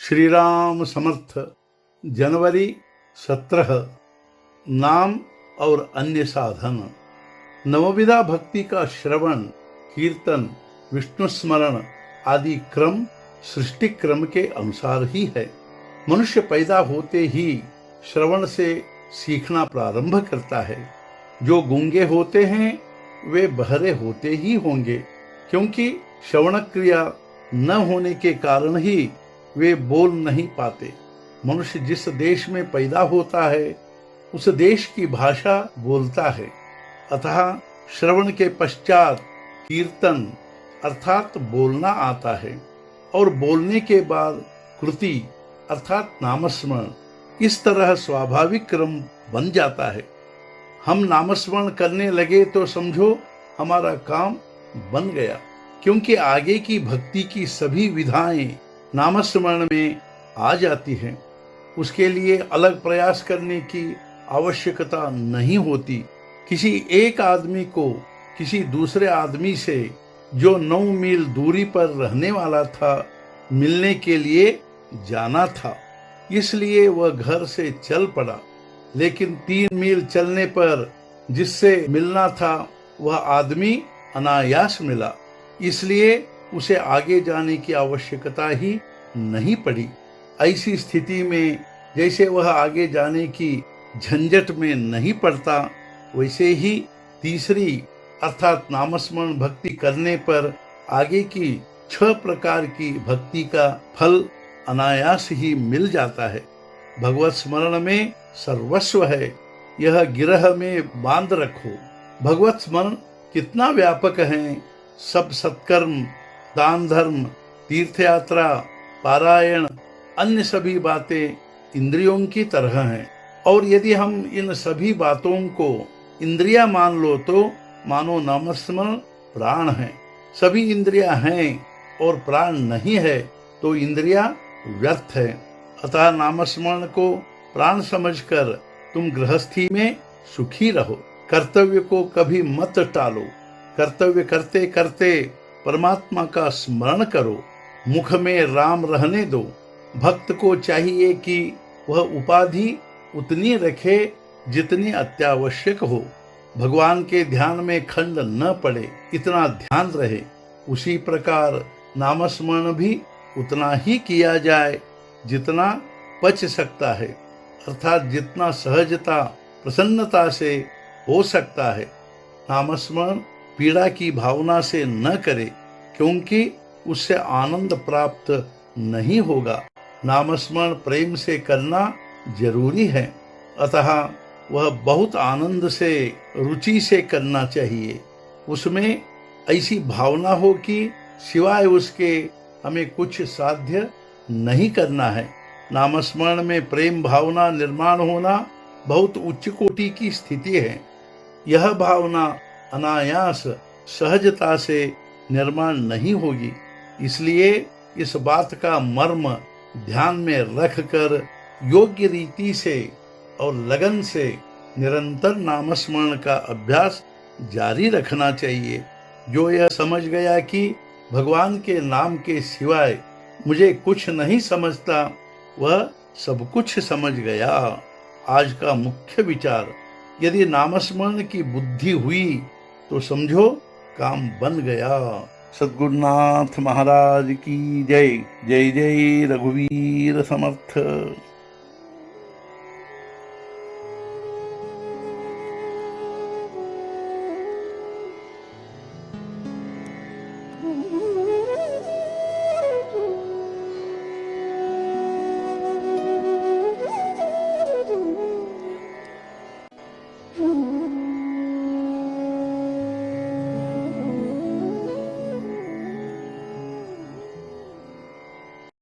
श्री राम समर्थ। जनवरी 17। नाम और अन्य साधन। नवविधा भक्ति का श्रवण, कीर्तन, विष्णु स्मरण आदि क्रम सृष्टि क्रम के अनुसार ही है। मनुष्य पैदा होते ही श्रवण से सीखना प्रारंभ करता है। जो गूंगे होते हैं वे बहरे होते ही होंगे, क्योंकि श्रवण क्रिया न होने के कारण ही वे बोल नहीं पाते। मनुष्य जिस देश में पैदा होता है उस देश की भाषा बोलता है, अतः श्रवण के पश्चात कीर्तन अर्थात बोलना आता है और बोलने के बाद कृति अर्थात नामस्मरण। इस तरह स्वाभाविक क्रम बन जाता है। हम नामस्मरण करने लगे तो समझो हमारा काम बन गया, क्योंकि आगे की भक्ति की सभी विधाएं नामस्मरण में आ जाती हैं। उसके लिए अलग प्रयास करने की आवश्यकता नहीं होती। किसी एक आदमी को किसी दूसरे आदमी से जो 9 मील दूरी पर रहने वाला था मिलने के लिए जाना था, इसलिए वह घर से चल पड़ा। लेकिन 3 मील चलने पर जिससे मिलना था वह आदमी अनायास मिला, इसलिए उसे आगे जाने की आवश्यकता ही नहीं पड़ी। ऐसी स्थिति में जैसे वह आगे जाने की झंझट में नहीं पड़ता, वैसे ही तीसरी अर्थात नामस्मरण भक्ति करने पर आगे की 6 प्रकार की भक्ति का फल अनायास ही मिल जाता है। भगवत स्मरण में सर्वस्व है, यह गिरह में बांध रखो। भगवत स्मरण कितना व्यापक है। सब सत्कर्म, दान धर्म, तीर्थ यात्रा, पारायण, अन्य सभी बातें इंद्रियों की तरह हैं, और यदि हम इन सभी बातों को इंद्रिया मान लो तो मानो नामस्मरण प्राण है। सभी इंद्रिया हैं और प्राण नहीं है तो इंद्रिया व्यर्थ है। अतः नामस्मरण को प्राण समझकर तुम गृहस्थी में सुखी रहो। कर्तव्य को कभी मत टालो। कर्तव्य करते करते परमात्मा का स्मरण करो। मुख में राम रहने दो। भक्त को चाहिए कि वह उपाधि उतनी रखे जितनी अत्यावश्यक हो। भगवान के ध्यान में खंड न पड़े, इतना ध्यान रहे। उसी प्रकार नामस्मरण भी उतना ही किया जाए जितना पच सकता है, अर्थात जितना सहजता प्रसन्नता से हो सकता है। नामस्मरण पीड़ा की भावना से न करे, क्योंकि उससे आनंद प्राप्त नहीं होगा। नामस्मरण प्रेम से करना जरूरी है, अतः वह बहुत आनंद से, रुचि से करना चाहिए। उसमें ऐसी भावना हो कि सिवाय उसके हमें कुछ साध्य नहीं करना है। नामस्मरण में प्रेम भावना निर्माण होना बहुत उच्च कोटि की स्थिति है। यह भावना अनायास सहजता से निर्माण नहीं होगी, इसलिए इस बात का मर्म ध्यान में रखकर योग्य रीति से और लगन से निरंतर नामस्मरण का अभ्यास जारी रखना चाहिए। जो यह समझ गया कि भगवान के नाम के सिवाय मुझे कुछ नहीं समझता, वह सब कुछ समझ गया। आज का मुख्य विचार, यदि नामस्मरण की बुद्धि हुई तो समझो काम बन गया। सद्गुरुनाथ महाराज की जय। जय जय रघुवीर समर्थ।